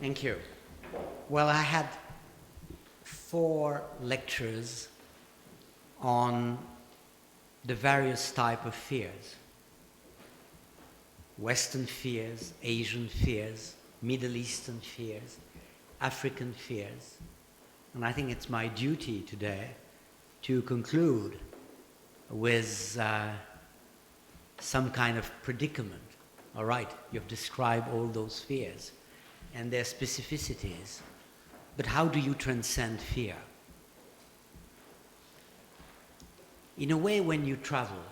Thank you. Well, I had 4 lectures on the various type of fears. Western fears, Asian fears, Middle Eastern fears, African fears. And I think it's my duty today to conclude with some kind of predicament. All right, you've described all those fears and their specificities, but how do you transcend fear? In a way, when you travel,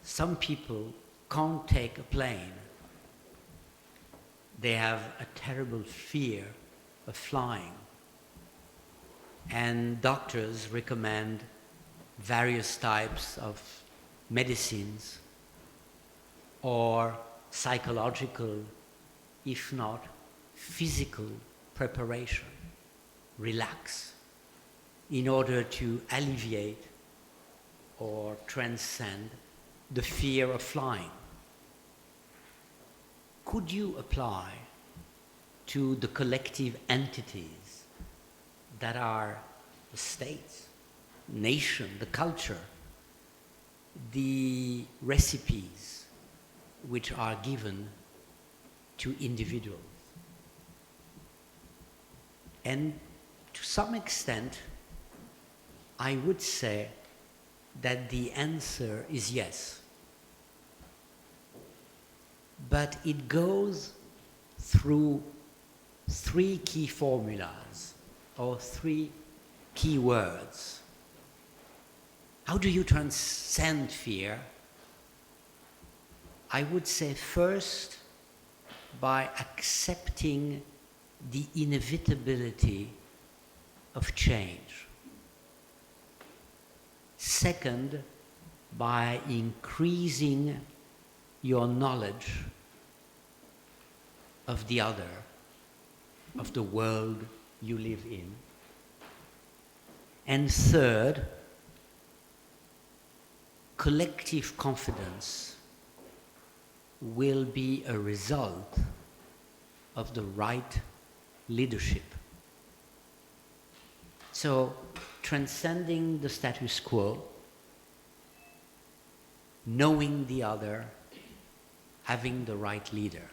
some people can't take a plane. They have a terrible fear of flying. And doctors recommend various types of medicines or psychological, if not physical preparation, relax, in order to alleviate or transcend the fear of flying. Could you apply to the collective entities that are the states, nation, the culture, the recipes which are given to individuals? And to some extent, I would say that the answer is yes. But it goes through 3 key formulas or 3 key words. How do you transcend fear? I would say first by accepting the inevitability of change. Second, by increasing your knowledge of the other, of the world you live in. And third, collective confidence will be a result of the right leadership. So, transcending the status quo, knowing the other, having the right leader.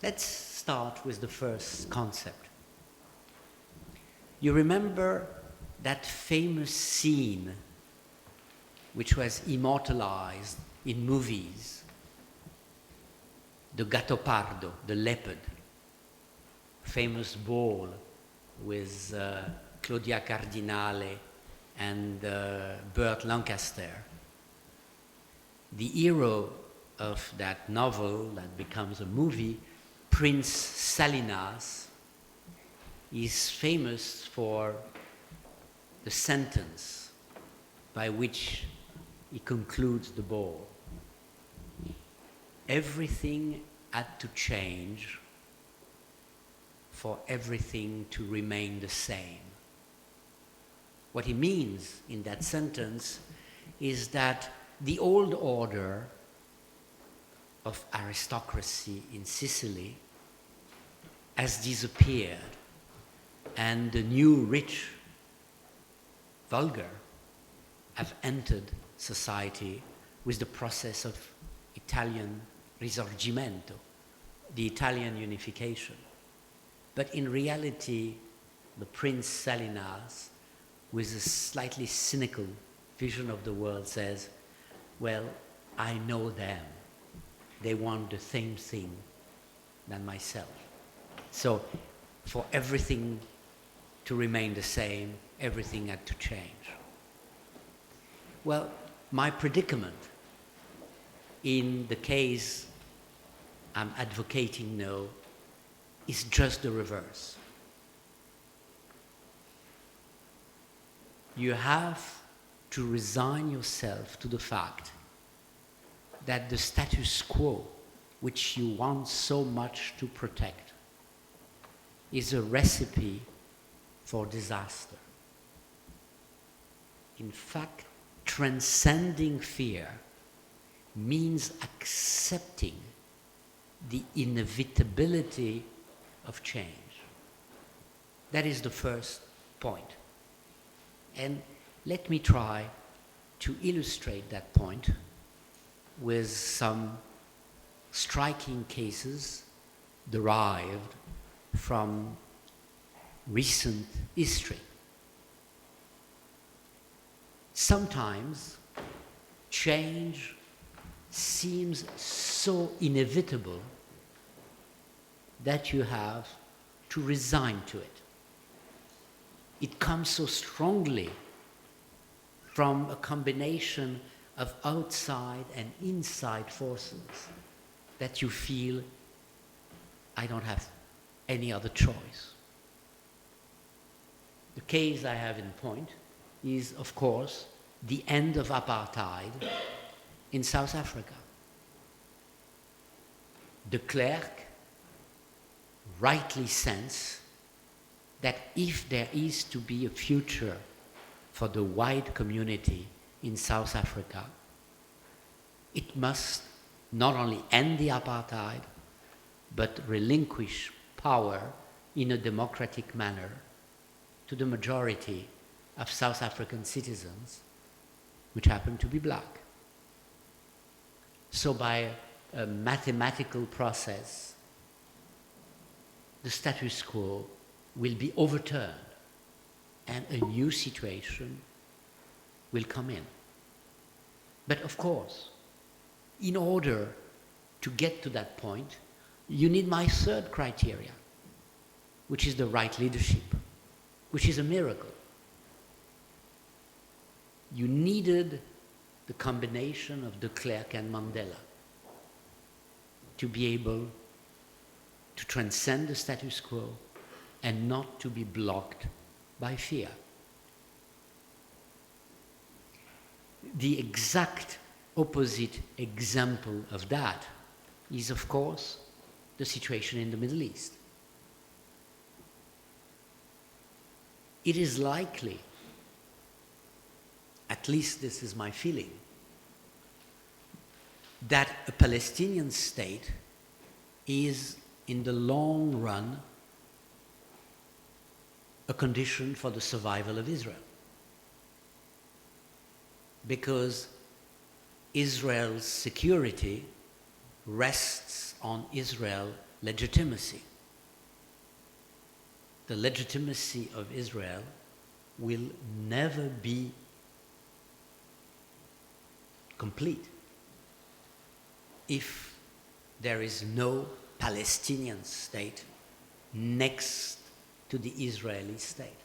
Let's start with the first concept. You remember that famous scene which was immortalized in movies, the Gattopardo, the leopard, famous ball with Claudia Cardinale and Burt Lancaster. The hero of that novel that becomes a movie, Prince Salinas, is famous for the sentence by which he concludes the ball. Everything had to change for everything to remain the same. What he means in that sentence is that the old order of aristocracy in Sicily has disappeared, and the new rich, vulgar, have entered society with the process of Italian risorgimento, the Italian unification. But in reality, the Prince Salinas, with a slightly cynical vision of the world, says, well, I know them. They want the same thing than myself. So for everything to remain the same, everything had to change. Well, my predicament in the case I'm advocating now is just the reverse. You have to resign yourself to the fact that the status quo, which you want so much to protect, is a recipe for disaster. In fact, transcending fear means accepting the inevitability of change. That is the first point. And let me try to illustrate that point with some striking cases derived from recent history. Sometimes change seems so inevitable that you have to resign to it. It comes so strongly from a combination of outside and inside forces that you feel, I don't have any other choice. The case I have in point is, of course, the end of apartheid in South Africa. De Klerk rightly sensed that if there is to be a future for the white community in South Africa, it must not only end the apartheid, but relinquish power in a democratic manner to the majority of South African citizens, which happen to be black. So by a mathematical process, the status quo will be overturned and a new situation will come in. But of course, in order to get to that point, you need my third criteria, which is the right leadership, which is a miracle. You needed the combination of de Klerk and Mandela to be able to transcend the status quo and not to be blocked by fear. The exact opposite example of that is, of course, the situation in the Middle East. It is likely, at least this is my feeling, that a Palestinian state is, in the long run, a condition for the survival of Israel. Because Israel's security rests on Israel's legitimacy. The legitimacy of Israel will never be complete if there is no Palestinian state next to the Israeli state.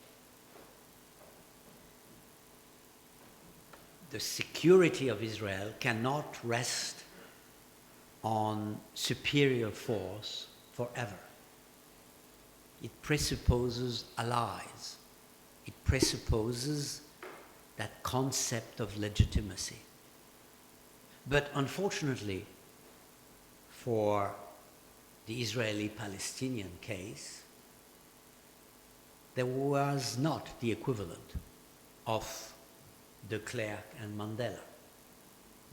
The security of Israel cannot rest on superior force forever. It presupposes allies. It presupposes that concept of legitimacy. But unfortunately, for the Israeli-Palestinian case, there was not the equivalent of de Klerk and Mandela.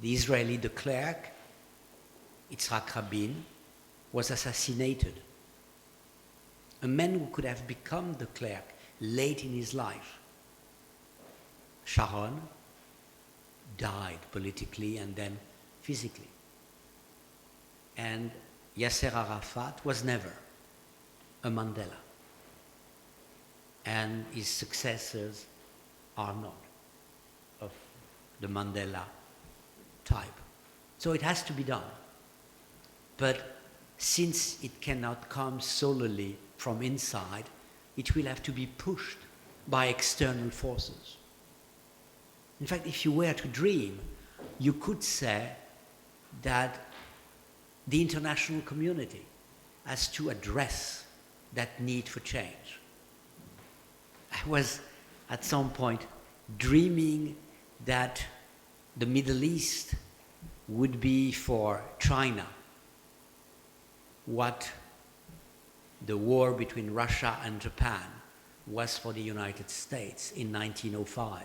The Israeli de Klerk, Yitzhak Rabin, was assassinated. A man who could have become de Klerk late in his life. Sharon died politically and then physically. And Yasser Arafat was never a Mandela. And his successors are not of the Mandela type. So it has to be done. But since it cannot come solely from inside, it will have to be pushed by external forces. In fact, if you were to dream, you could say that the international community has to address that need for change. I was at some point dreaming that the Middle East would be for China what the war between Russia and Japan was for the United States in 1905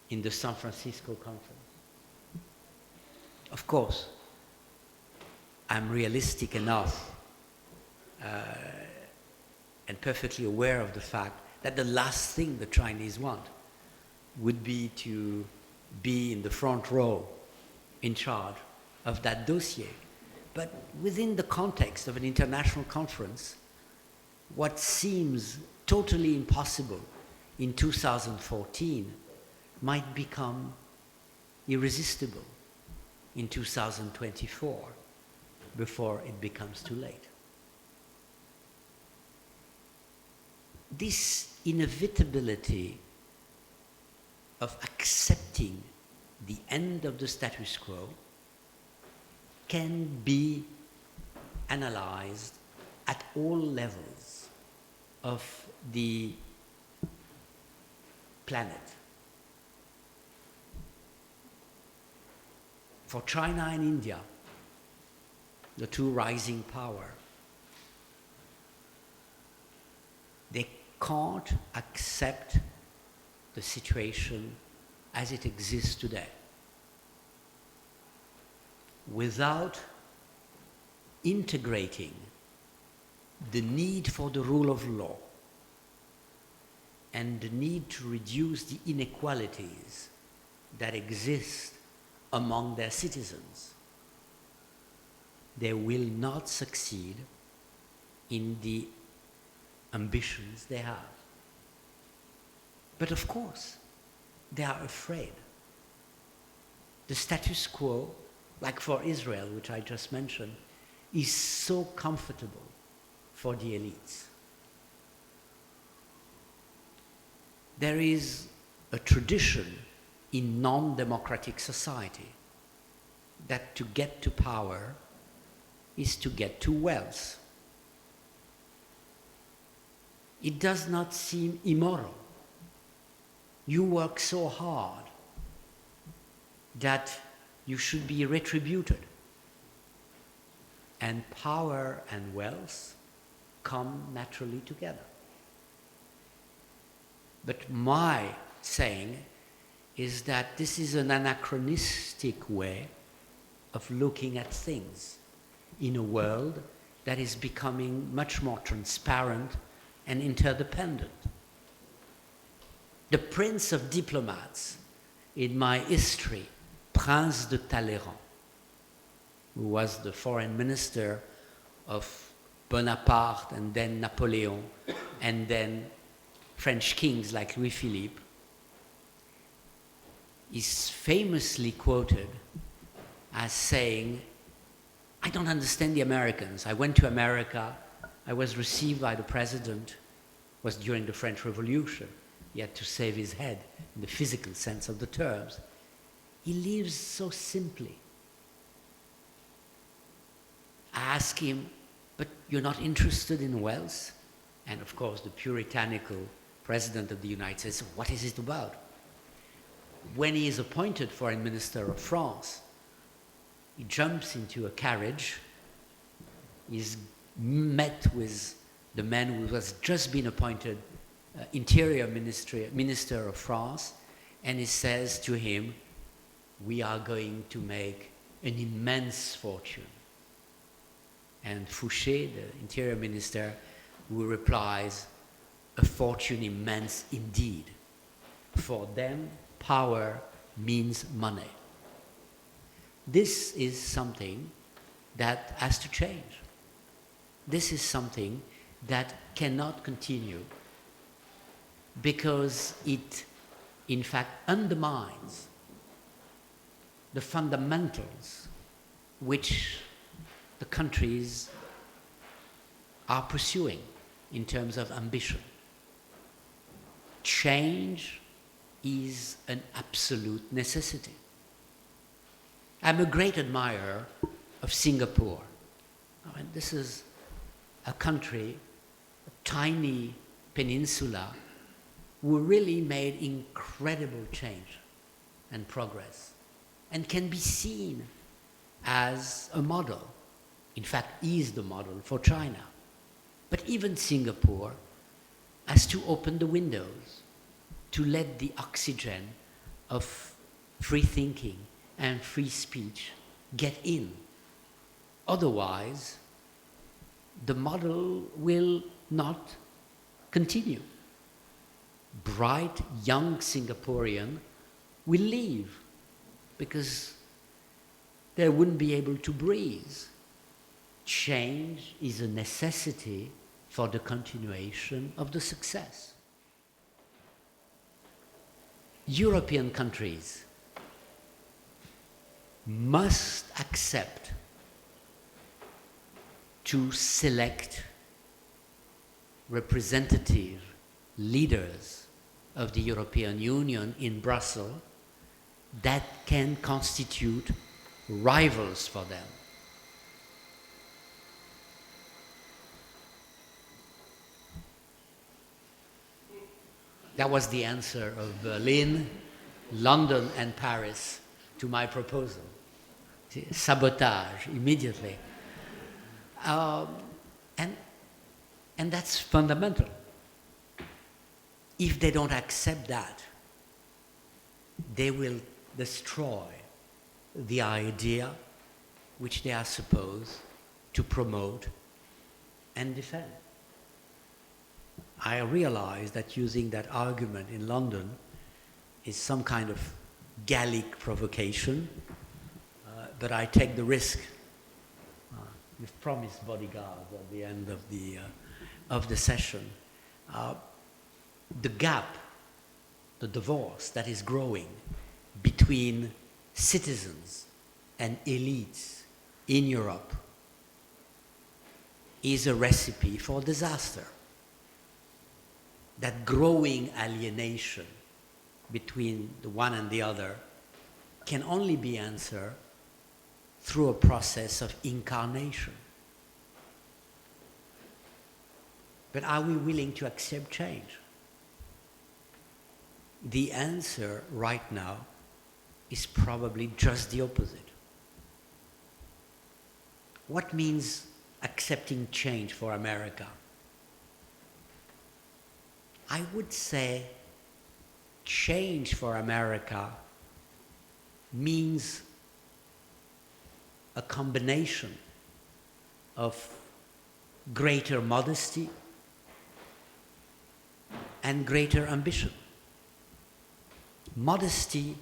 in the San Francisco Conference. Of course, I'm realistic enough and perfectly aware of the fact that the last thing the Chinese want would be to be in the front row in charge of that dossier. But within the context of an international conference, what seems totally impossible in 2014 might become irresistible in 2024 before it becomes too late. This inevitability of accepting the end of the status quo can be analyzed at all levels of the planet. For China and India, the two rising powers, they can't accept the situation as it exists today without integrating the need for the rule of law and the need to reduce the inequalities that exist among their citizens. They will not succeed in the ambitions they have. But of course, they are afraid. The status quo, like for Israel, which I just mentioned, is so comfortable for the elites. There is a tradition in non-democratic society that to get to power is to get to wealth. It does not seem immoral. You work so hard that you should be retributed. And power and wealth come naturally together. But my saying is that this is an anachronistic way of looking at things in a world that is becoming much more transparent and interdependent. The prince of diplomats in my history, Prince de Talleyrand, who was the foreign minister of Bonaparte and then Napoleon and then French kings like Louis Philippe, is famously quoted as saying, "I don't understand the Americans. I went to America, I was received by the president," was during the French Revolution. He had to save his head in the physical sense of the terms. He lives so simply. I ask him, "But you're not interested in wealth?" And of course, the puritanical president of the United States, "What is it about?" When he is appointed foreign minister of France, he jumps into a carriage, he's met with the man who has just been appointed interior minister of France, and he says to him, "We are going to make an immense fortune." And Fouché, the interior minister, who replies, "A fortune immense indeed. For them, power means money." This is something that has to change. This is something that cannot continue because it, in fact, undermines the fundamentals which the countries are pursuing in terms of ambition. Change is an absolute necessity. I'm a great admirer of Singapore. I mean, this is a country, a tiny peninsula, who really made incredible change and progress and can be seen as a model. In fact, is the model for China. But even Singapore has to open the windows to let the oxygen of free thinking and free speech get in. Otherwise, the model will not continue. Bright, young Singaporean will leave because they wouldn't be able to breathe. Change is a necessity for the continuation of the success. European countries must accept to select representative leaders of the European Union in Brussels that can constitute rivals for them. That was the answer of Berlin, London, and Paris to my proposal. Sabotage immediately. And that's fundamental. If they don't accept that, they will destroy the idea which they are supposed to promote and defend. I realize that using that argument in London is some kind of Gallic provocation, but I take the risk. We've promised bodyguards at the end of the session. The gap, the divorce that is growing between citizens and elites in Europe is a recipe for disaster. That growing alienation between the one and the other can only be answered through a process of incarnation. But are we willing to accept change? The answer right now is probably just the opposite. What means accepting change for America? I would say change for America means a combination of greater modesty and greater ambition. Modesty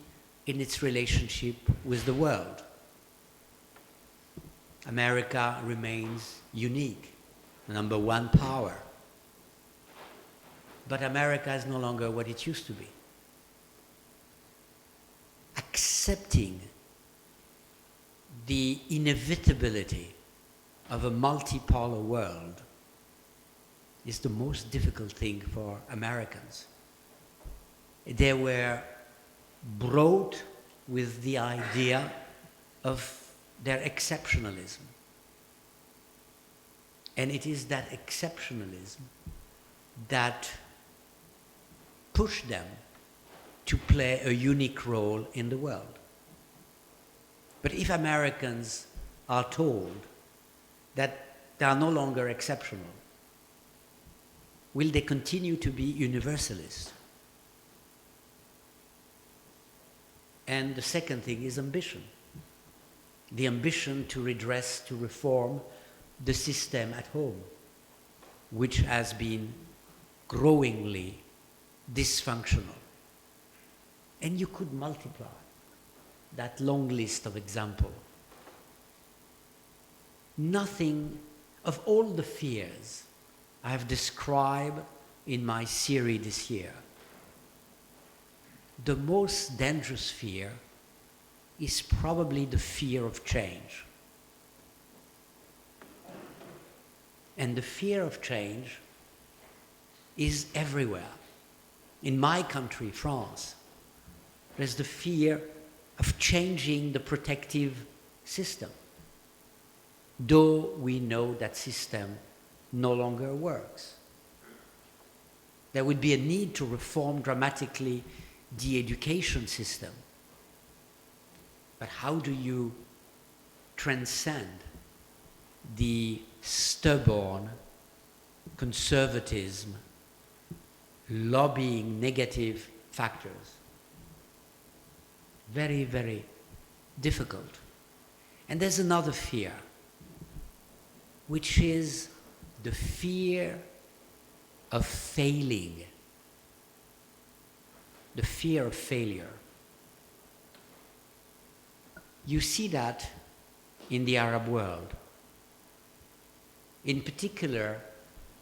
in its relationship with the world. America remains unique, number one power. But America is no longer what it used to be. Accepting the inevitability of a multipolar world is the most difficult thing for Americans. They were brought with the idea of their exceptionalism. And it is that exceptionalism that pushed them to play a unique role in the world. But if Americans are told that they are no longer exceptional, will they continue to be universalists? And the second thing is ambition. The ambition to redress, to reform the system at home, which has been growingly dysfunctional. And you could multiply that long list of examples. Nothing of all the fears I have described in my series this year, the most dangerous fear is probably the fear of change. And the fear of change is everywhere. In my country, France, there's the fear of changing the protective system, though we know that system no longer works. There would be a need to reform dramatically the education system. But how do you transcend the stubborn conservatism, lobbying negative factors? Very, very difficult. And there's another fear, which is the fear of failing, the fear of failure. You see that in the Arab world, in particular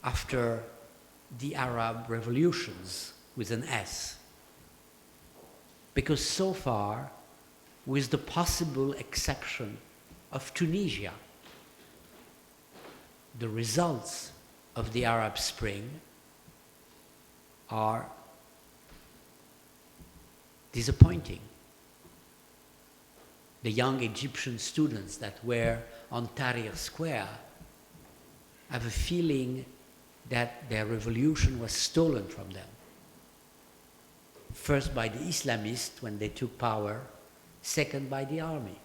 after the Arab revolutions with an S. Because so far, with the possible exception of Tunisia, the results of the Arab Spring are disappointing. The young Egyptian students that were on Tahrir Square have a feeling that their revolution was stolen from them. First by the Islamists when they took power, second by the army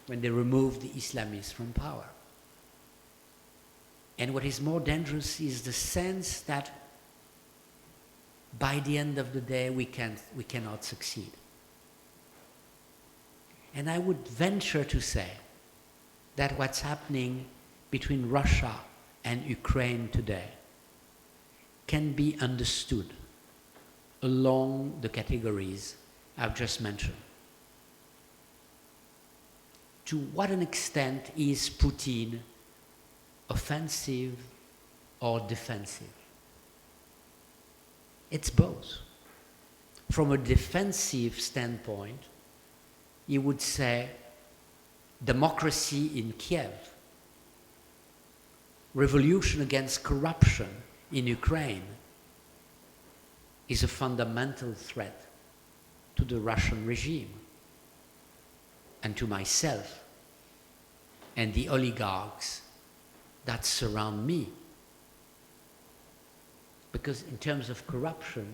when they removed the Islamists from power. And what is more dangerous is the sense that by the end of the day we cannot succeed. And I would venture to say that what's happening between Russia and Ukraine today can be understood along the categories I've just mentioned. To what an extent is Putin offensive or defensive? It's both. From a defensive standpoint, you would say democracy in Kiev, revolution against corruption in Ukraine is a fundamental threat to the Russian regime and to myself and the oligarchs that surround me. Because in terms of corruption,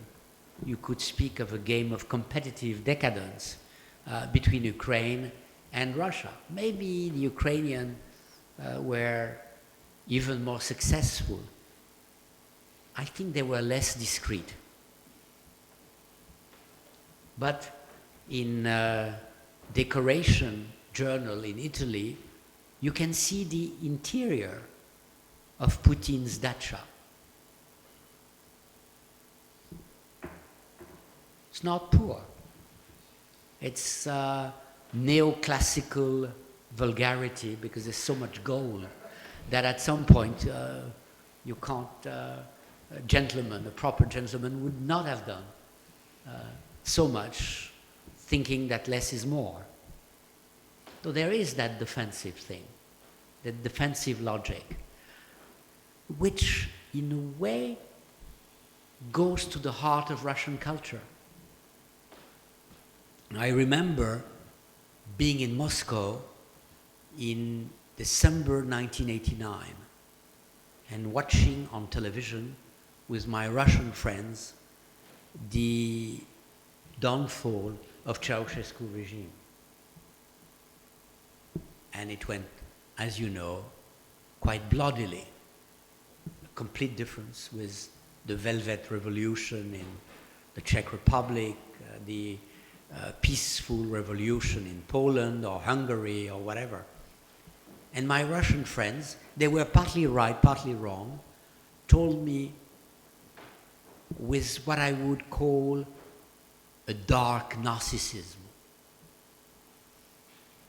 you could speak of a game of competitive decadence between Ukraine and Russia. Maybe the Ukrainians were even more successful. I think they were less discreet. But in Decoration Journal in Italy, you can see the interior of Putin's dacha. It's not poor. It's neoclassical vulgarity because there's so much gold that at some point you can't, a proper gentleman would not have done so much thinking that less is more. So there is that defensive thing, that defensive logic, which in a way goes to the heart of Russian culture. I remember being in Moscow in December 1989 and watching on television with my Russian friends the downfall of Ceausescu regime. And it went, as you know, quite bloodily. A complete difference with the Velvet Revolution in the Czech Republic, the peaceful revolution in Poland or Hungary or whatever. And my Russian friends, they were partly right, partly wrong, told me with what I would call a dark narcissism.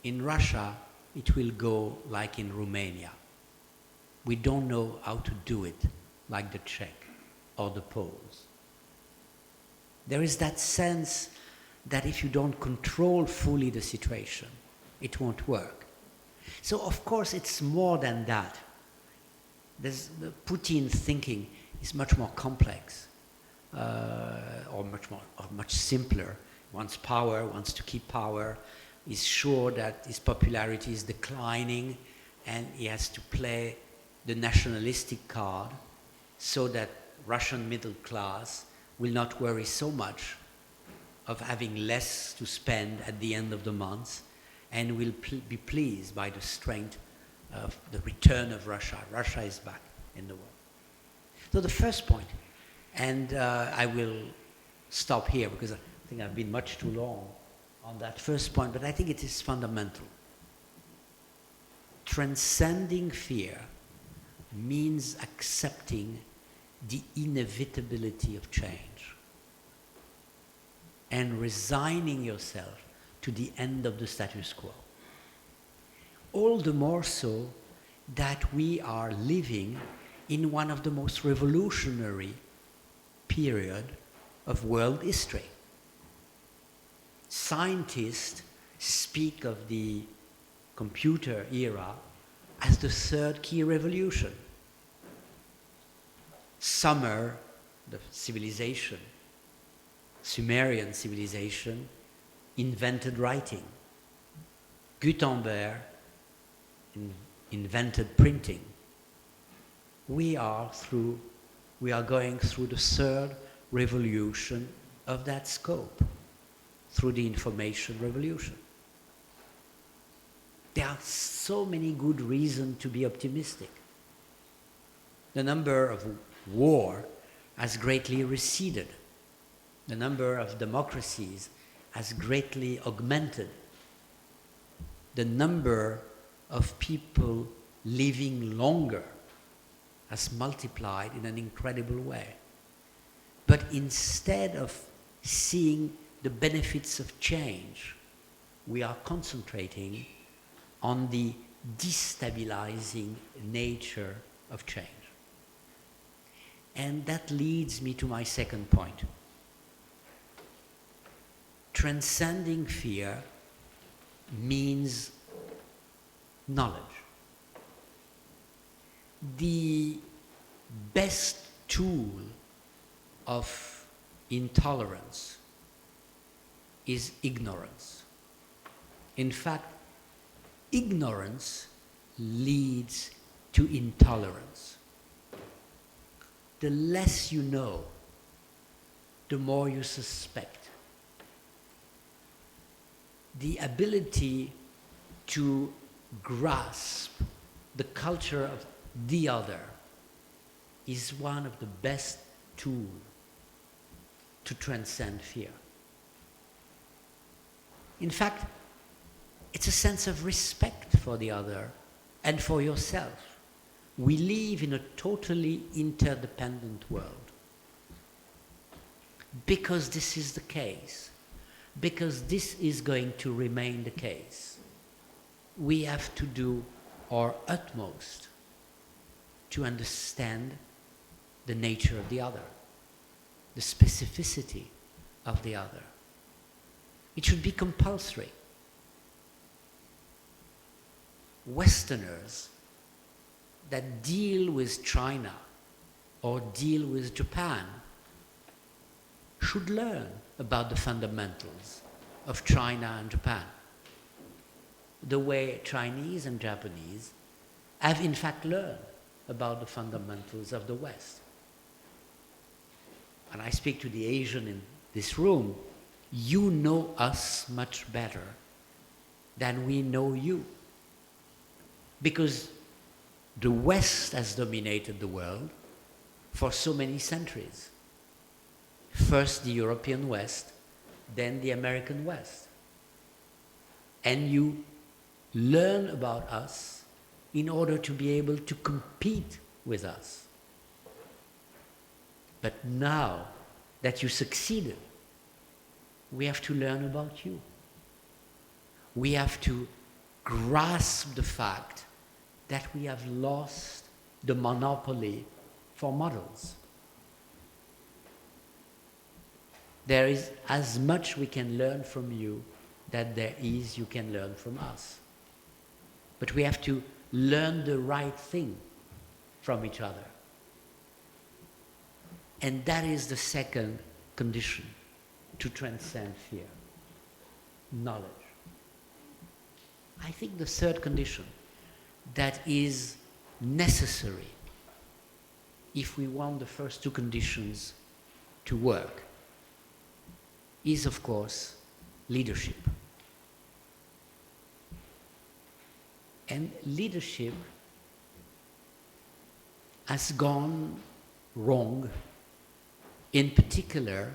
In Russia, it will go like in Romania. We don't know how to do it like the Czech or the Poles. There is that sense that if you don't control fully the situation, it won't work. So of course it's more than that. The Putin thinking is much more complex, or much simpler. He wants power, wants to keep power, is sure that his popularity is declining, and he has to play the nationalistic card so that Russian middle class will not worry so much of having less to spend at the end of the month, and will be pleased by the strength of the return of Russia. Russia is back in the world. So the first point, and I will stop here because I think I've been much too long on that first point, but I think it is fundamental. transcending fear means accepting the inevitability of change and resigning yourself to the end of the status quo. All the more so that we are living in one of the most revolutionary period of world history. Scientists speak of the computer era as the third key revolution. Sumer, the civilization, Sumerian civilization, invented writing. Gutenberg invented printing. We are going through the third revolution of that scope, through the information revolution. There are so many good reasons to be optimistic. The number of war has greatly receded. The number of democracies has greatly augmented. The number of people living longer has multiplied in an incredible way. But instead of seeing the benefits of change, we are concentrating on the destabilizing nature of change. And that leads me to my second point. Transcending fear means knowledge. The best tool of intolerance is ignorance. In fact, ignorance leads to intolerance. The less you know, the more you suspect. The ability to grasp the culture of the other is one of the best tools to transcend fear. In fact, it's a sense of respect for the other and for yourself. We live in a totally interdependent world. Because this is the case, because this is going to remain the case, we have to do our utmost to understand the nature of the other, the specificity of the other. It should be compulsory. Westerners that deal with China or deal with Japan should learn about the fundamentals of China and Japan, the way Chinese and Japanese have in fact learned about the fundamentals of the West. And I speak to the Asian in this room, you know us much better than we know you. Because the West has dominated the world for so many centuries. First the European West, then the American West. And you learn about us in order to be able to compete with us. But now that you succeeded, we have to learn about you. We have to grasp the fact that we have lost the monopoly for models. There is as much we can learn from you that there is you can learn from us. But we have to learn the right thing from each other. And that is the second condition to transcend fear, knowledge. I think the third condition that is necessary if we want the first two conditions to work is, of course, leadership. And leadership has gone wrong, in particular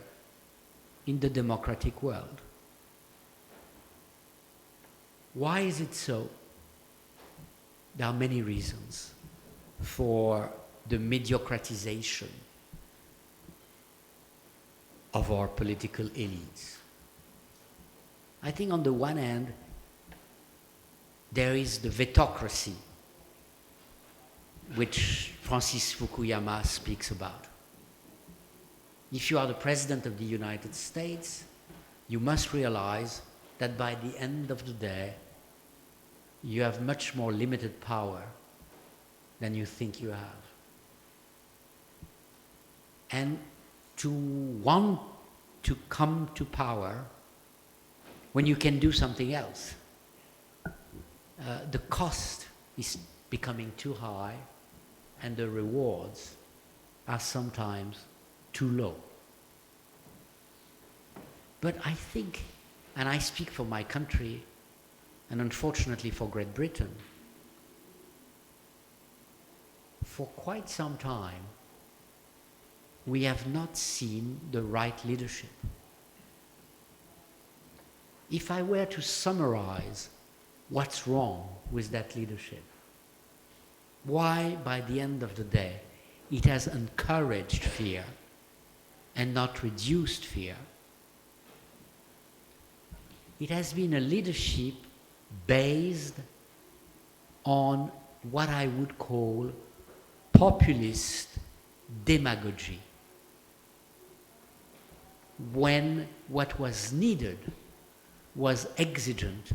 in the democratic world. Why is it so? there are many reasons for the mediocratization of our political elites. I think on the one hand, there is the vetocracy, which Francis Fukuyama speaks about. If you are the President of the United States, you must realize that by the end of the day, you have much more limited power than you think you have. And to want to come to power when you can do something else, the cost is becoming too high and the rewards are sometimes too low. But I think, and I speak for my country, and unfortunately for Great Britain, for quite some time, we have not seen the right leadership. If I were to summarize what's wrong with that leadership, why by the end of the day it has encouraged fear and not reduced fear, it has been a leadership based on what I would call populist demagogy, when what was needed was exigent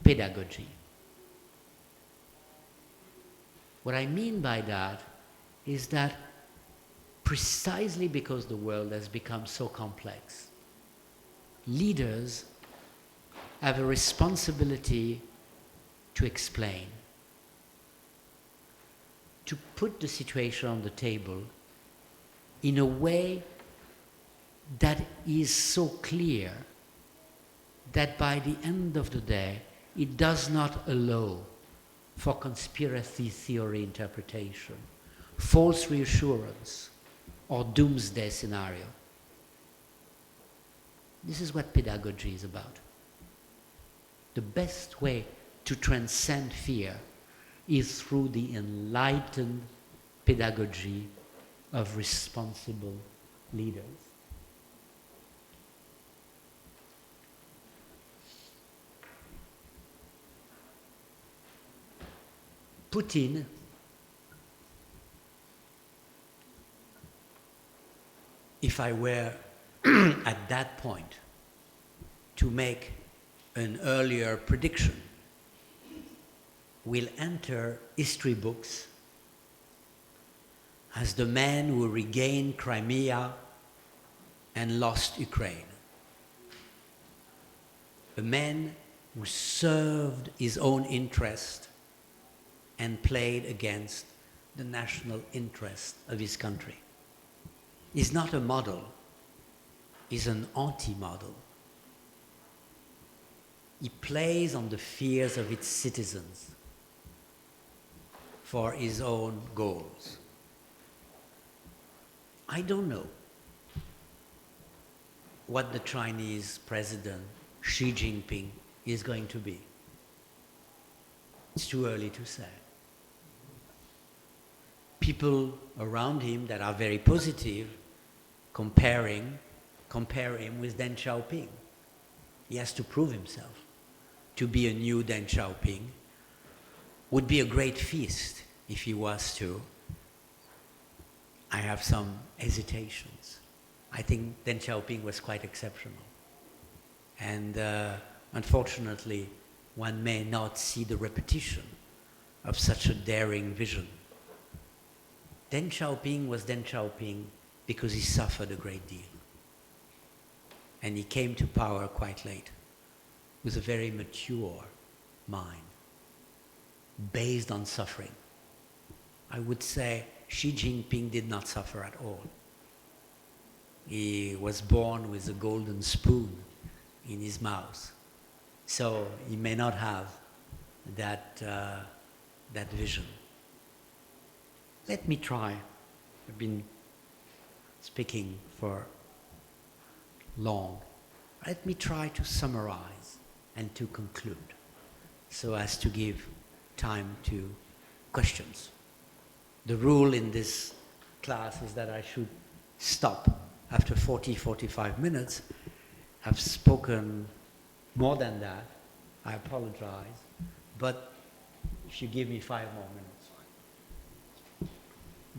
pedagogy. What I mean by that is that precisely because the world has become so complex, leaders have a responsibility to explain, to put the situation on the table in a way that is so clear that by the end of the day, it does not allow for conspiracy theory interpretation, false reassurance, or doomsday scenario. This is what pedagogy is about. The best way to transcend fear is through the enlightened pedagogy of responsible leaders. Putin if I were at that point to make an earlier prediction, will enter history books as the man who regained Crimea and lost Ukraine. A man who served his own interest and played against the national interest of his country. He's not a model, he's an anti-model. He plays on the fears of its citizens for his own goals. I don't know what the Chinese president Xi Jinping is going to be. It's too early to say. People around him that are very positive compare him with Deng Xiaoping. He has to prove himself. To be a new Deng Xiaoping would be a great feast if he was to. I have some hesitations. I think Deng Xiaoping was quite exceptional. And unfortunately, one may not see the repetition of such a daring vision. Deng Xiaoping was Deng Xiaoping because he suffered a great deal. And he came to power quite late with a very mature mind, based on suffering. I would say Xi Jinping did not suffer at all. He was born with a golden spoon in his mouth. So he may not have that vision. Let me try. I've been speaking for long. Let me try to summarize and to conclude so as to give time to questions. The rule in this class is that I should stop after 45 minutes. I've spoken more than that. I apologize. But if you give me 5 more minutes,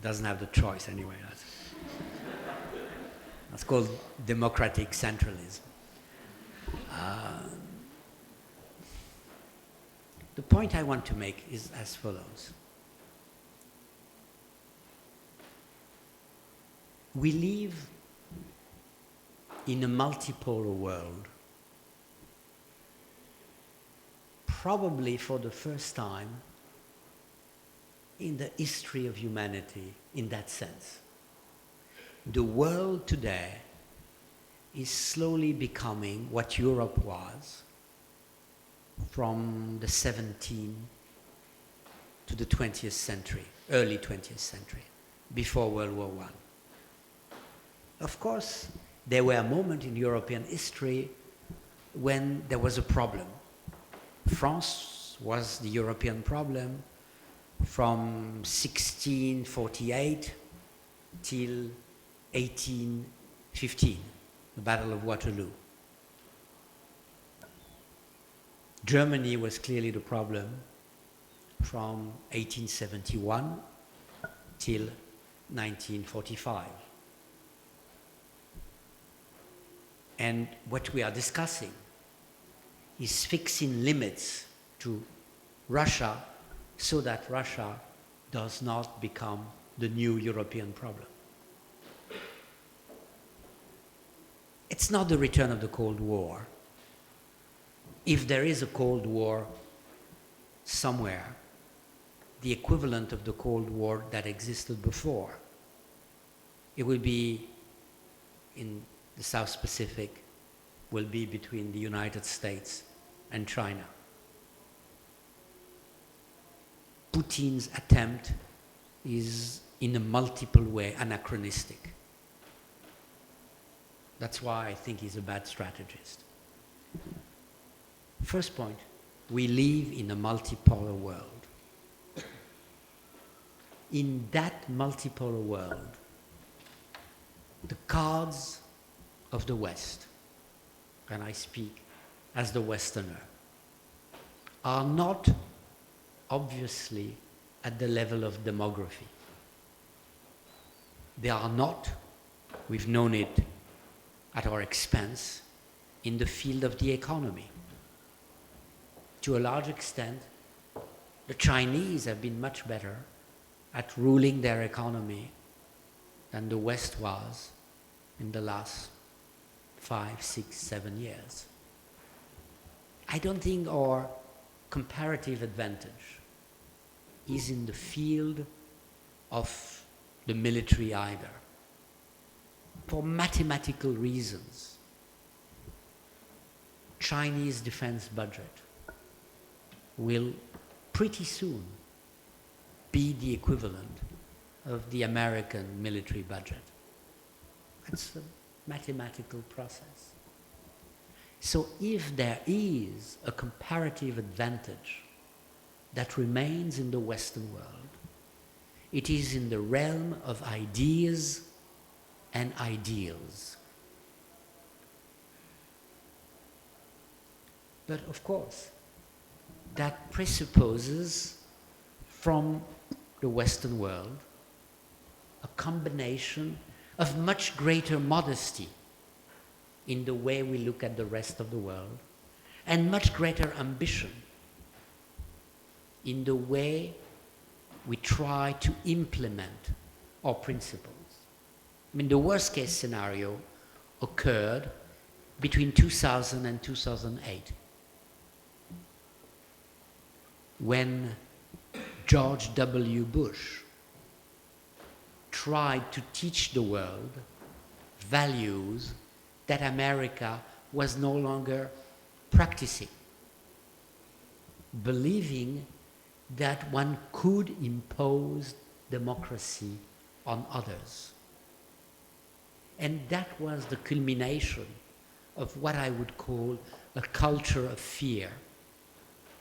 doesn't have the choice anyway. That's called democratic centralism. The point I want to make is as follows. We live in a multipolar world, probably for the first time in the history of humanity in that sense. The world today is slowly becoming what Europe was from the 17th to the 20th century, early 20th century, before World War I. Of course, there were moments in European history when there was a problem. France was the European problem from 1648 till 1815, the Battle of Waterloo. Germany was clearly the problem from 1871 till 1945. And what we are discussing is fixing limits to Russia so that Russia does not become the new European problem. It's not the return of the Cold War. If there is a Cold War somewhere, the equivalent of the Cold War that existed before, it will be in the South Pacific, will be between the United States and China. Putin's attempt is in a multiple way anachronistic. That's why I think he's a bad strategist. First point, we live in a multipolar world. In that multipolar world, the cards of the West, and I speak as the Westerner, are not obviously at the level of demography. They are not, we've known it at our expense, in the field of the economy. To a large extent, the Chinese have been much better at ruling their economy than the West was in the last 5, 6, 7 years. I don't think our comparative advantage is in the field of the military either. For mathematical reasons, Chinese defense budget will pretty soon be the equivalent of the American military budget. It's a mathematical process. So if there is a comparative advantage that remains in the Western world, it is in the realm of ideas and ideals. But of course, that presupposes from the Western world a combination of much greater modesty in the way we look at the rest of the world and much greater ambition in the way we try to implement our principles. I mean, the worst case scenario occurred between 2000 and 2008 when George W. Bush tried to teach the world values that America was no longer practicing, believing that one could impose democracy on others. And that was the culmination of what I would call a culture of fear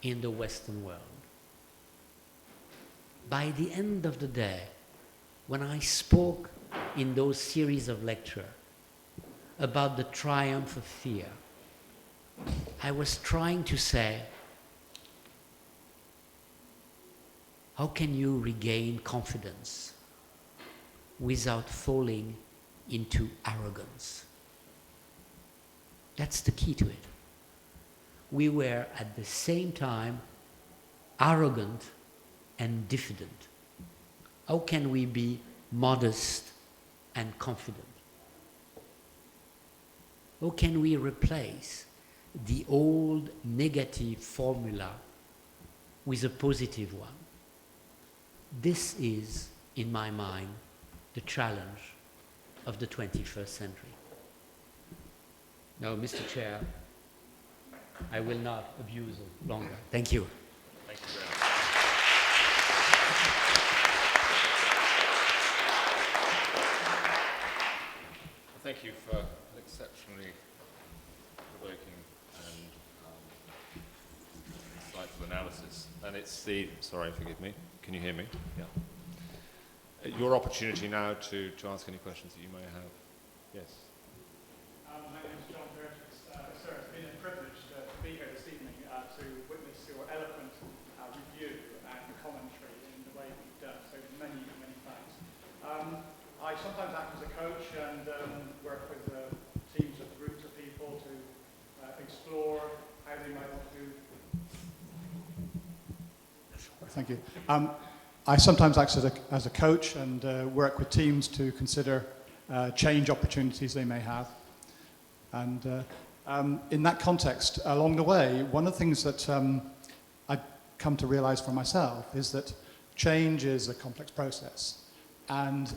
in the Western world. by the end of the day, when I spoke in those series of lectures about the triumph of fear, I was trying to say, how can you regain confidence without falling into arrogance? That's the key to it. We were at the same time arrogant and diffident. How can we be modest and confident? How can we replace the old negative formula with a positive one? This is, in my mind, the challenge of the 21st century. Now, Mr. Chair, I will not abuse it longer. Thank you. Thank you very much. Well, thank you for an exceptionally provoking and insightful analysis. And it's the, sorry, forgive me, can you hear me? Yeah. Your opportunity now to ask any questions that you may have. Yes. My name is John Burgess. Sir, it's been a privilege to be here this evening to witness your eloquent review and commentary in the way you've done. So many, many thanks. I sometimes act as a coach and work with teams of groups of people to explore how they might want to do. Thank you. I sometimes act as a coach and work with teams to consider change opportunities they may have. And in that context, along the way, one of the things that I've come to realize for myself is that change is a complex process. And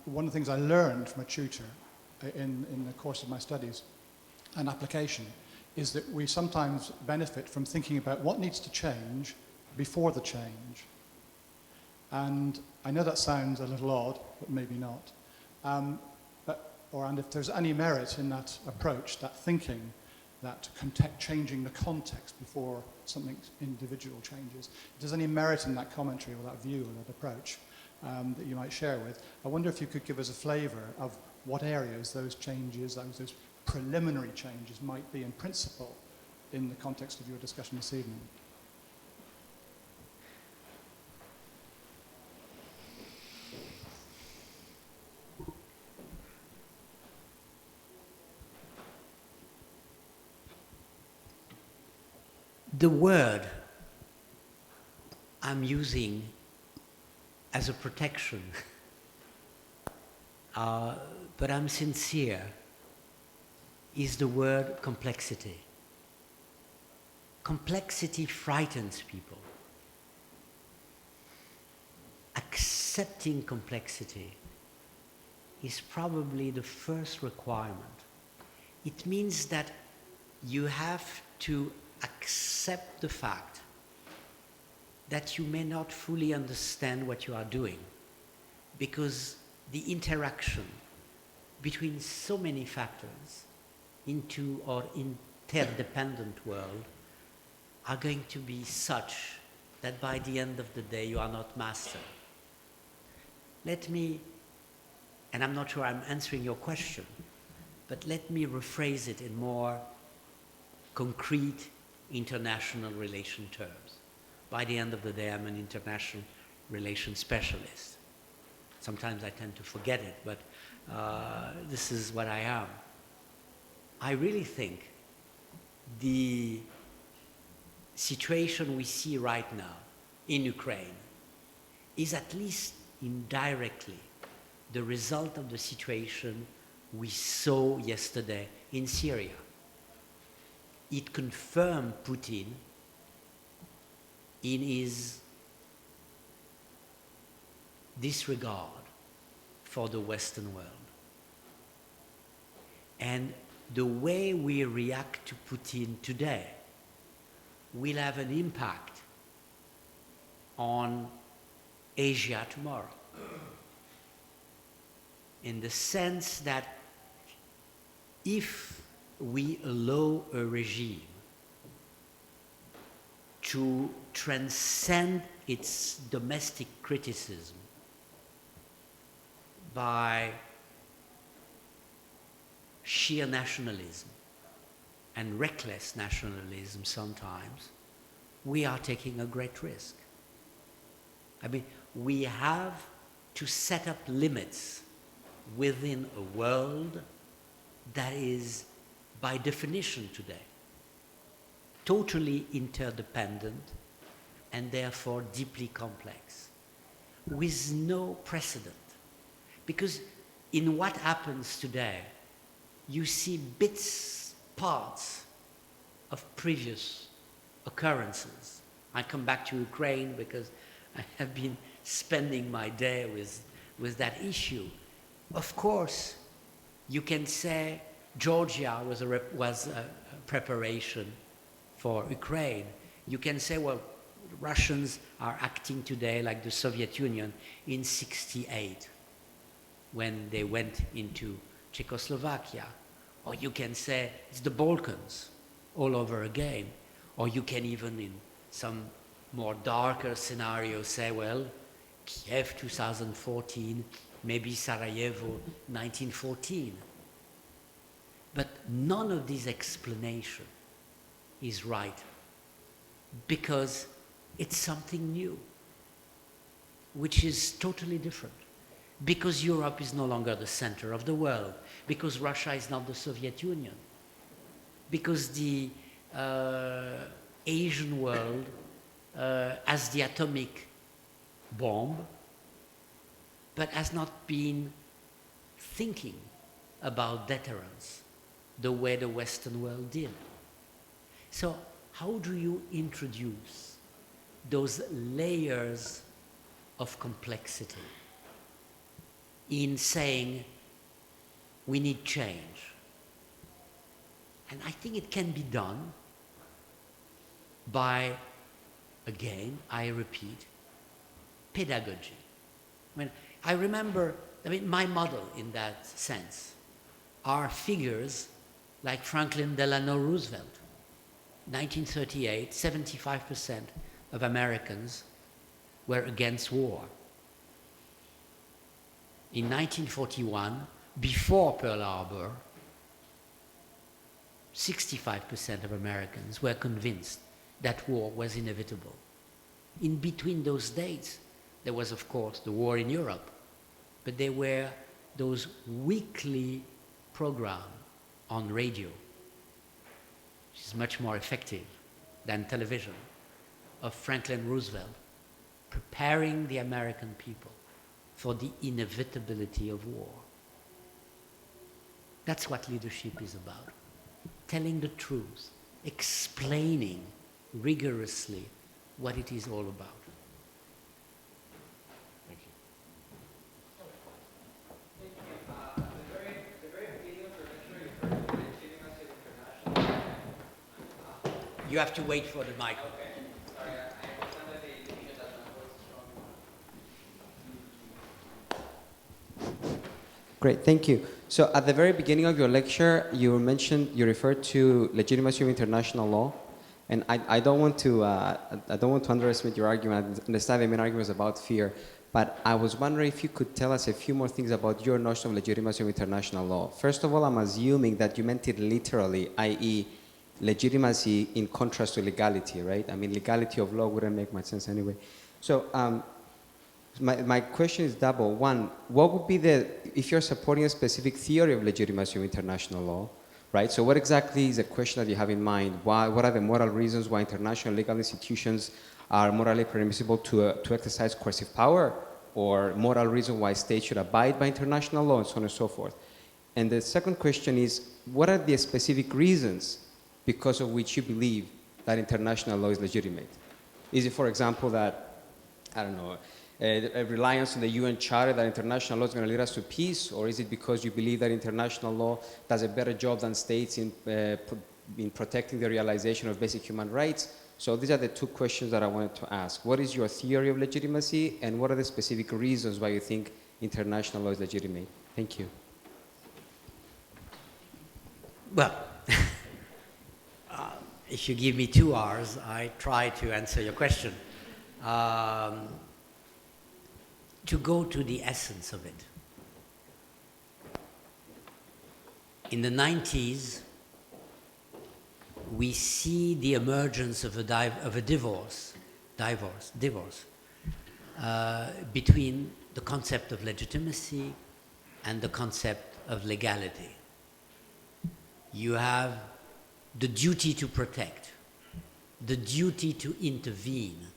one of the things I learned from a tutor in the course of my studies and application is that we sometimes benefit from thinking about what needs to change before the change. And I know that sounds a little odd, but maybe not. And if there's any merit in that approach, that thinking, that changing the context before something individual changes, if there's any merit in that commentary or that view or that approach that you might share with, I wonder if you could give us a flavour of what areas those changes, those preliminary changes might be in principle in the context of your discussion this evening. The word I'm using as a protection, but I'm sincere, is the word complexity. Complexity frightens people. Accepting complexity is probably the first requirement. It means that you have to accept the fact that you may not fully understand what you are doing, because the interaction between so many factors into our interdependent world are going to be such that by the end of the day you are not master. Let me, and I'm not sure I'm answering your question, but let me rephrase it in more concrete international relation terms. By the end of the day, I'm an international relations specialist. Sometimes I tend to forget it, but this is what I am. I really think the situation we see right now in Ukraine is at least indirectly the result of the situation we saw yesterday in Syria. It confirmed Putin in his disregard for the Western world. And the way we react to Putin today will have an impact on Asia tomorrow. In the sense that if we allow a regime to transcend its domestic criticism by sheer nationalism and reckless nationalism sometimes, we are taking a great risk. I mean, we have to set up limits within a world that is, by definition today, totally interdependent and therefore deeply complex, with no precedent. Because in what happens today, you see bits, parts of previous occurrences. I come back to Ukraine because I have been spending my day with that issue. Of course, you can say Georgia was a preparation for Ukraine. You can say, well, Russians are acting today like the Soviet Union in '68 when they went into Czechoslovakia. Or you can say it's the Balkans all over again. Or you can even, in some more darker scenario, say, well, Kiev 2014, maybe Sarajevo 1914. But none of this explanation is right, because it's something new, which is totally different. Because Europe is no longer the center of the world, because Russia is not the Soviet Union, because the Asian world has the atomic bomb, but has not been thinking about deterrence the way the Western world did. So how do you introduce those layers of complexity in saying we need change? And I think it can be done by, again, I repeat, pedagogy. I remember, my model in that sense are figures like Franklin Delano Roosevelt. 1938, 75% of Americans were against war. In 1941, before Pearl Harbor, 65% of Americans were convinced that war was inevitable. In between those dates, there was, of course, the war in Europe, but there were those weekly programs on radio, which is much more effective than television, of Franklin Roosevelt, preparing the American people for the inevitability of war. That's what leadership is about. Telling the truth, explaining rigorously what it is all about. Thank you. You have to wait for the microphone. Great, thank you. So at the very beginning of your lecture, you referred to legitimacy of international law, and I don't want to underestimate your argument. I understand the main argument is about fear, but I was wondering if you could tell us a few more things about your notion of legitimacy of international law. First of all, I'm assuming that you meant it literally, i.e., legitimacy in contrast to legality, right? I mean, legality of law wouldn't make much sense anyway. So my question is double. One, what would be if you're supporting a specific theory of legitimacy of international law, right? So what exactly is the question that you have in mind? What are the moral reasons why international legal institutions are morally permissible to exercise coercive power, or moral reason why states should abide by international law, and so on and so forth? And the second question is, what are the specific reasons because of which you believe that international law is legitimate? Is it, for example, that, I don't know, a reliance on the UN Charter that international law is going to lead us to peace, or is it because you believe that international law does a better job than states in protecting the realization of basic human rights? So these are the two questions that I wanted to ask. What is your theory of legitimacy, and what are the specific reasons why you think international law is legitimate? Thank you. Well, if you give me 2 hours, I try to answer your question. To go to the essence of it. In the 90s, we see the emergence of a divorce between the concept of legitimacy and the concept of legality. You have the duty to protect, the duty to intervene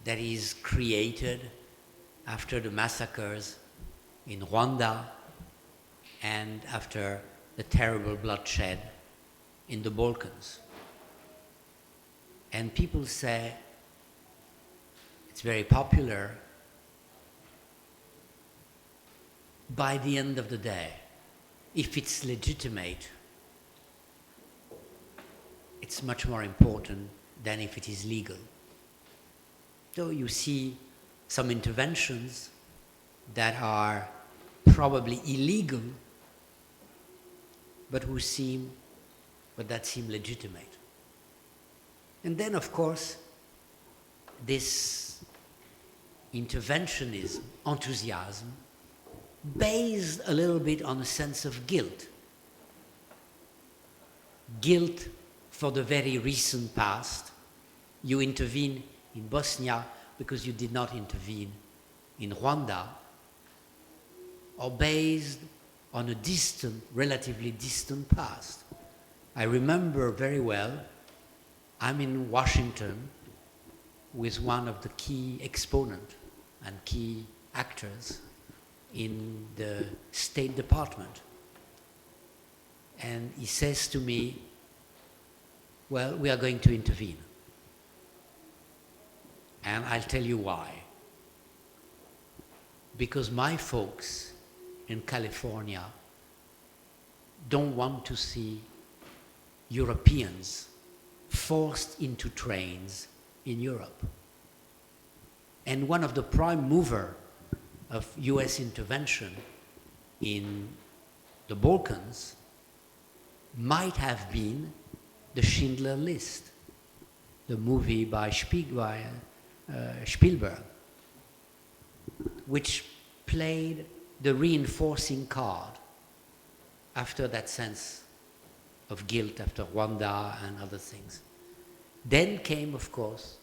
that is created after the massacres in Rwanda and after the terrible bloodshed in the Balkans. And people say, it's very popular, by the end of the day, if it's legitimate, it's much more important than if it is legal. So you see some interventions that are probably illegal, but that seem legitimate. And then, of course, this interventionism, enthusiasm, based a little bit on a sense of guilt. Guilt for the very recent past. You intervene in Bosnia because you did not intervene in Rwanda, or based on a distant, relatively distant past. I remember very well, I'm in Washington with one of the key exponents and key actors in the State Department. And he says to me, well, we are going to intervene. And I'll tell you why. Because my folks in California don't want to see Europeans forced into trains in Europe. And one of the prime movers of US intervention in the Balkans might have been the Schindler List, the movie by Spielberg, which played the reinforcing card after that sense of guilt after Rwanda and other things. Then came, of course,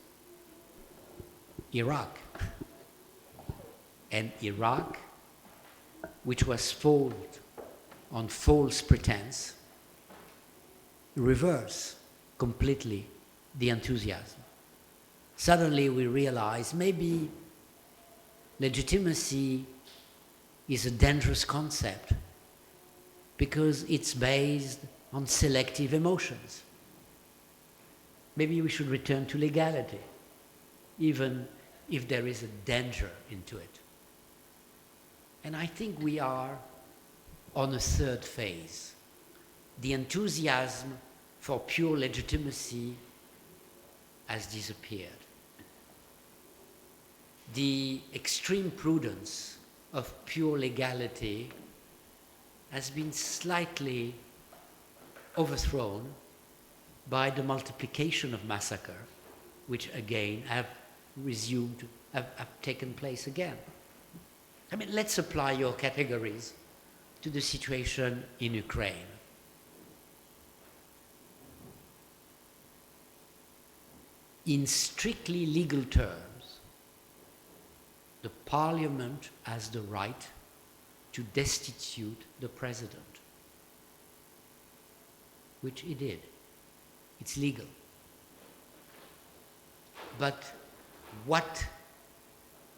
Iraq. And Iraq, which was fought on false pretense, reversed completely the enthusiasm. Suddenly we realize maybe legitimacy is a dangerous concept because it's based on selective emotions. Maybe we should return to legality, even if there is a danger into it. And I think we are on a third phase. The enthusiasm for pure legitimacy has disappeared. The extreme prudence of pure legality has been slightly overthrown by the multiplication of massacre, which again have taken place again. I mean, let's apply your categories to the situation in Ukraine. In strictly legal terms, the parliament has the right to destitute the president, which it did. It's legal. But what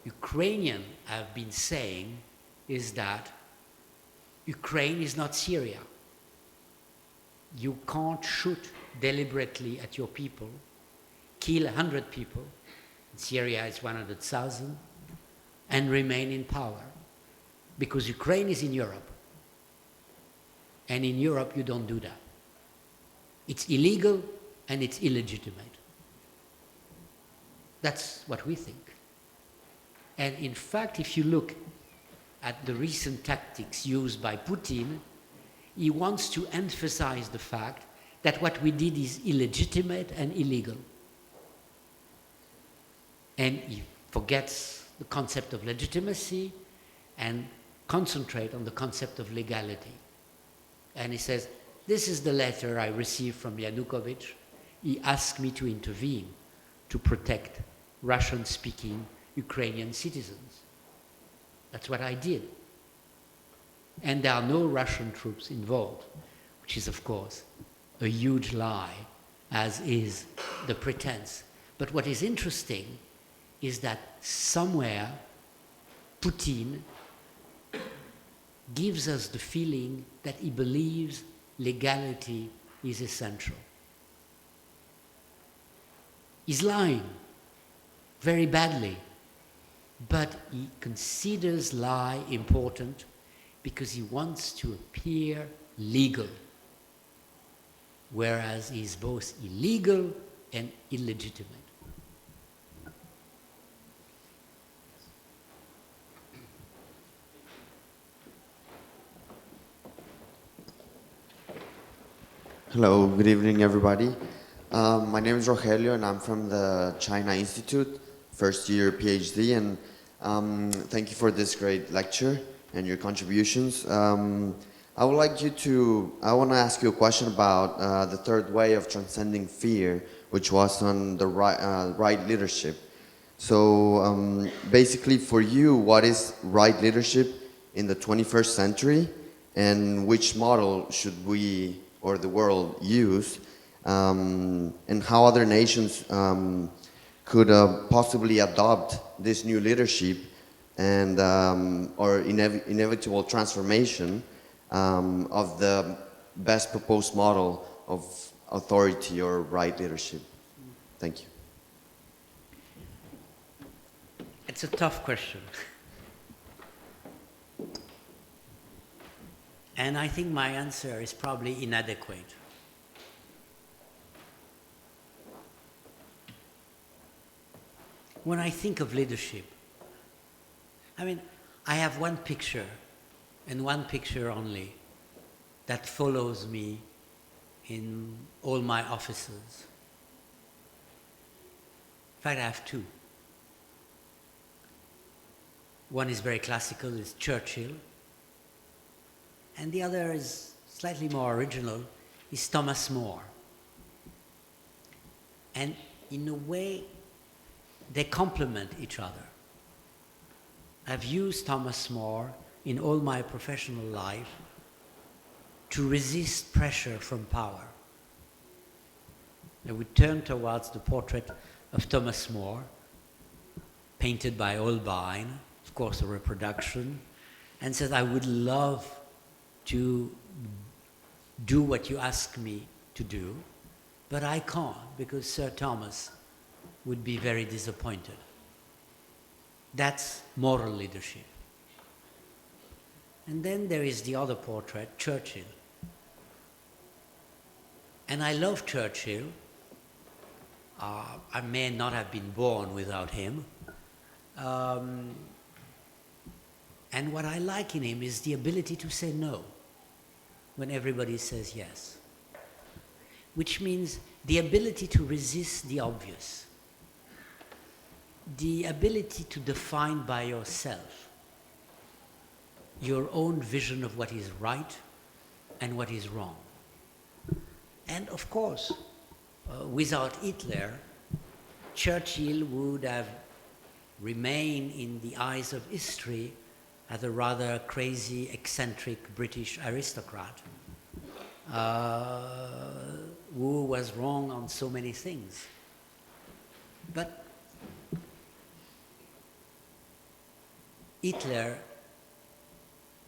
Ukrainians have been saying is that Ukraine is not Syria. You can't shoot deliberately at your people, kill 100 people, in Syria it's 100,000, and remain in power. Because Ukraine is in Europe. And in Europe you don't do that. It's illegal and it's illegitimate. That's what we think. And in fact, if you look at the recent tactics used by Putin, he wants to emphasize the fact that what we did is illegitimate and illegal. And he forgets the concept of legitimacy and concentrate on the concept of legality. And he says, this is the letter I received from Yanukovych. He asked me to intervene to protect Russian-speaking Ukrainian citizens. That's what I did. And there are no Russian troops involved, which is, of course, a huge lie, as is the pretense. But what is interesting is that somewhere Putin gives us the feeling that he believes legality is essential. He's lying very badly, but he considers lie important because he wants to appear legal, whereas he's both illegal and illegitimate. Hello, good evening, everybody. My name is Rogelio, and I'm from the China Institute, first year PhD, and thank you for this great lecture and your contributions. I want to ask you a question about the third way of transcending fear, which was on the right leadership. So basically for you, what is right leadership in the 21st century, and which model should we or the world use, and how other nations could possibly adopt this new leadership and or inevitable transformation of the best proposed model of authority or right leadership? Thank you. It's a tough question. And I think my answer is probably inadequate. When I think of leadership, I mean, I have one picture, and one picture only, that follows me in all my offices. In fact, I have two. One is very classical, it's Churchill. And the other is slightly more original, is Thomas More. And in a way, they complement each other. I've used Thomas More in all my professional life to resist pressure from power. I would turn towards the portrait of Thomas More, painted by Holbein, of course a reproduction, and said, I would love to do what you ask me to do, but I can't because Sir Thomas would be very disappointed. That's moral leadership. And then there is the other portrait, Churchill. And I love Churchill. I may not have been born without him. And what I like in him is the ability to say no when everybody says yes, which means the ability to resist the obvious, the ability to define by yourself your own vision of what is right and what is wrong. And of course, without Hitler, Churchill would have remained in the eyes of history as a rather crazy, eccentric British aristocrat who was wrong on so many things. But Hitler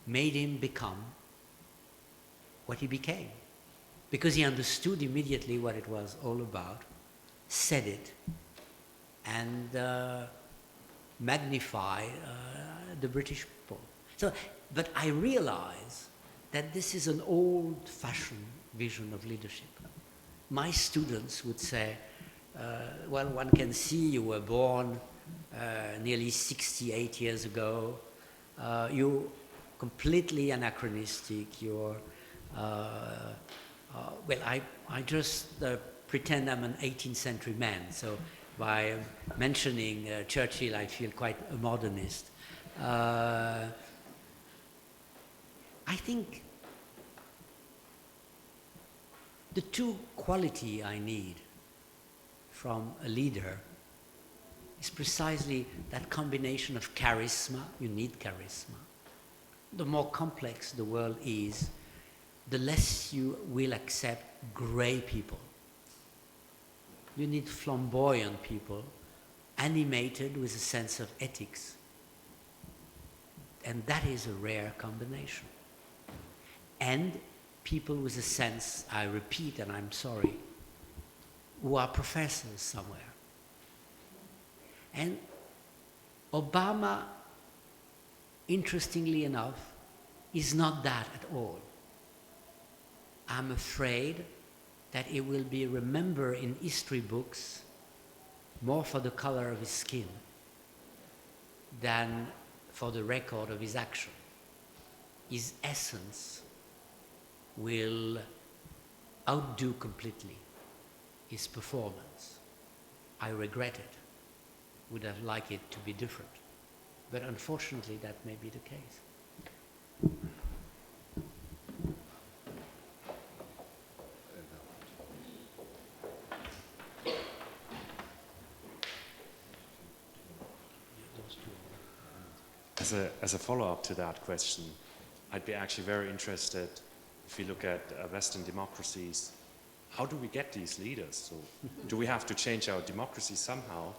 made him become what he became, because he understood immediately what it was all about, said it, and magnified the British people. So, but I realize that this is an old-fashioned vision of leadership. My students would say, well, one can see you were born nearly 68 years ago. You're completely anachronistic. You're Well, I just pretend I'm an 18th century man, so by mentioning Churchill, I feel quite a modernist. I think the two quality I need from a leader is precisely that combination of charisma. You need charisma. The more complex the world is, the less you will accept grey people. You need flamboyant people, animated with a sense of ethics. And that is a rare combination. And people with a sense, I repeat and I'm sorry, who are professors somewhere. And Obama, interestingly enough, is not that at all. I'm afraid that he will be remembered in history books more for the color of his skin than for the record of his action. His essence will outdo completely his performance. I regret it. Would have liked it to be different. But unfortunately, that may be the case. As a follow-up to that question, I'd be actually very interested, if you look at Western democracies, how do we get these leaders? So do we have to change our democracy somehow?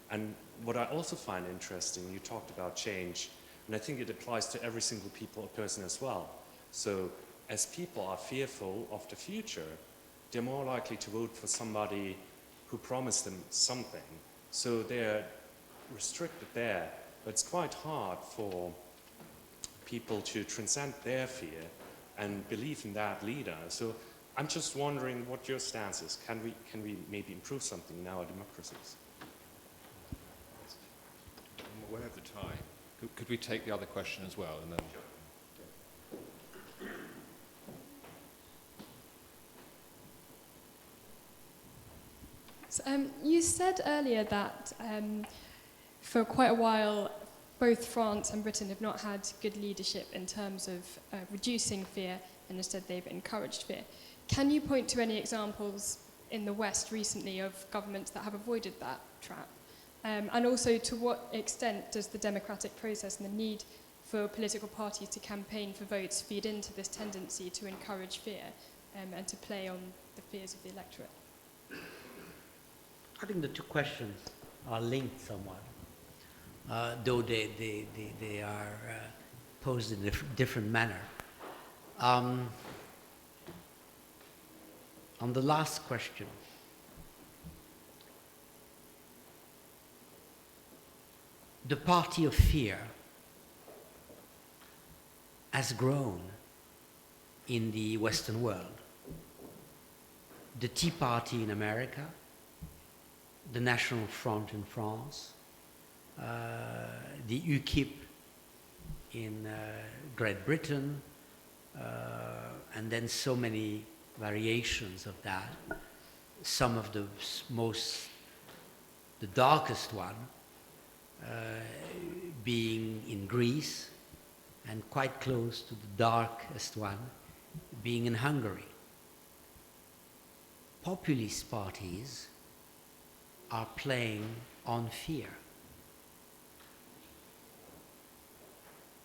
And what I also find interesting, you talked about change, and I think it applies to every single person as well. So as people are fearful of the future, they're more likely to vote for somebody who promised them something. So they're restricted there. But it's quite hard for people to transcend their fear and believe in that leader. So I'm just wondering what your stance is. Can we maybe improve something in our democracies? I'm aware of the time. Could we take the other question as well? And then So, you said earlier that for quite a while, both France and Britain have not had good leadership in terms of reducing fear, and instead they've encouraged fear. Can you point to any examples in the West recently of governments that have avoided that trap? And also, to what extent does the democratic process and the need for political parties to campaign for votes feed into this tendency to encourage fear and to play on the fears of the electorate? I think the two questions are linked somewhat, though they are posed in a different manner. On the last question, the party of fear has grown in the Western world. The Tea Party in America, the National Front in France, the UKIP in Great Britain, and then so many variations of that. Some of the the darkest one being in Greece, and quite close to the darkest one being in Hungary. Populist parties are playing on fear.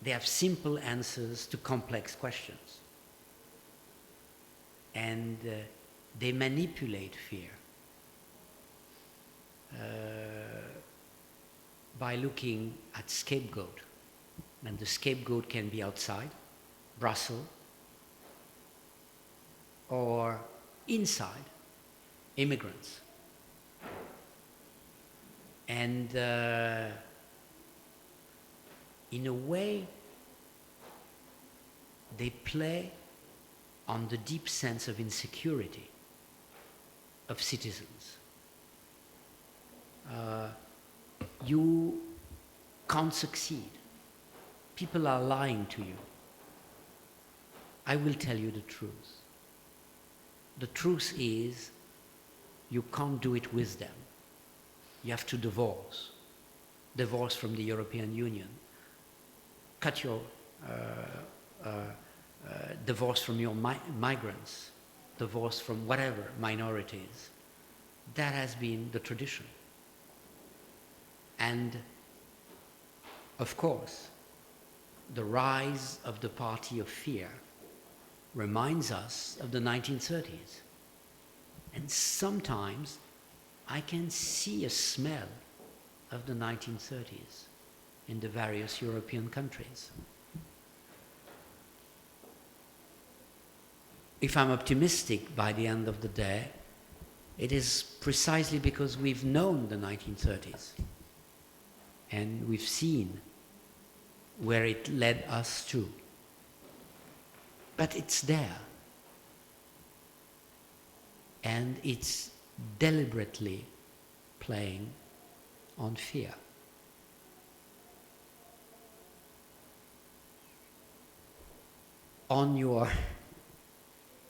They have simple answers to complex questions. And they manipulate fear by looking at scapegoat. And the scapegoat can be outside, Brussels, or inside, immigrants. And in a way, they play on the deep sense of insecurity of citizens. You can't succeed. People are lying to you. I will tell you the truth. the truth is you can't do it with them. You have to divorce. Divorce from the European Union. Cut your divorce from your migrants, divorce from whatever minorities. That has been the tradition. And of course, the rise of the party of fear reminds us of the 1930s. And sometimes I can see a smell of the 1930s in the various European countries. If I'm optimistic by the end of the day, it is precisely because we've known the 1930s and we've seen where it led us to. But it's there. And it's deliberately playing on fear. On your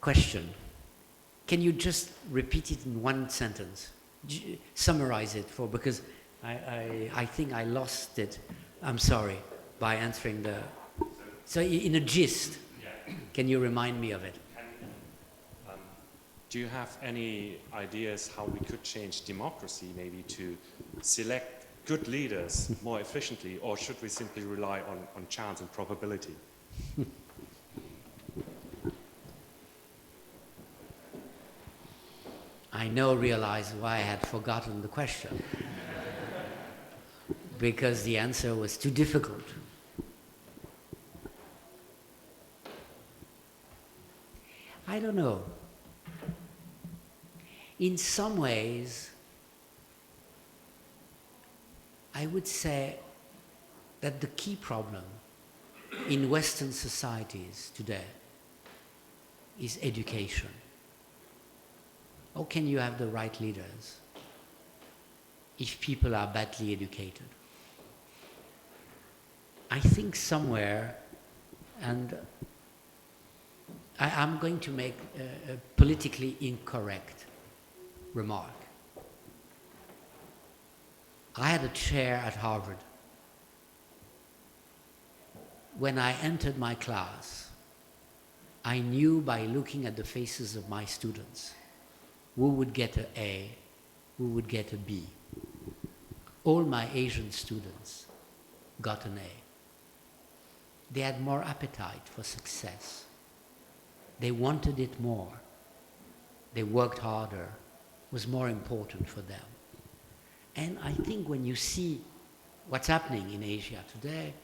question, can you just repeat it in one sentence? Summarize it because I think I lost it. I'm sorry, by answering the... So in a gist, can you remind me of it? Do you have any ideas how we could change democracy, maybe to select good leaders more efficiently, or should we simply rely on chance and probability? I now realize why I had forgotten the question. Because the answer was too difficult. I don't know. In some ways, I would say that the key problem in Western societies today is education. How can you have the right leaders if people are badly educated? I think somewhere, and I'm going to make a politically incorrect remark. I had a chair at Harvard. When I entered my class, I knew by looking at the faces of my students who would get an A, who would get a B. All my Asian students got an A. They had more appetite for success. They wanted it more. They worked harder. It was more important for them. And I think when you see what's happening in Asia today,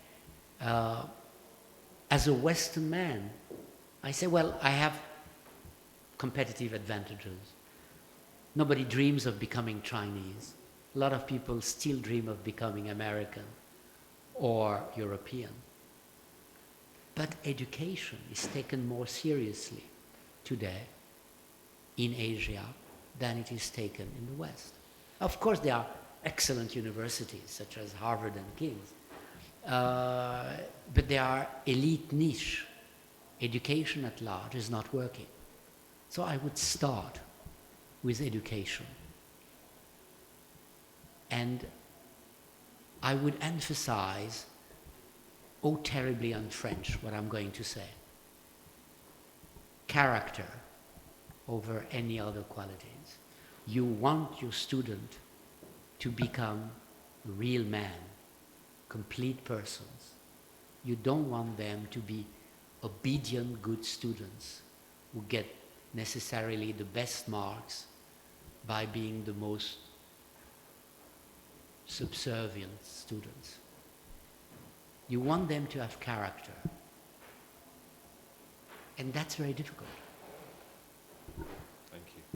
as a Western man, I say, well, I have competitive advantages. Nobody dreams of becoming Chinese. A lot of people still dream of becoming American or European. But education is taken more seriously today in Asia than it is taken in the West. Of course, there are excellent universities such as Harvard and King's, but there are elite niche. Education at large is not working. So I would start with education. And I would emphasize, oh, terribly un-French, what I'm going to say. Character over any other qualities. You want your student to become real men, complete persons. You don't want them to be obedient, good students who get necessarily the best marks by being the most subservient students. You want them to have character. And that's very difficult.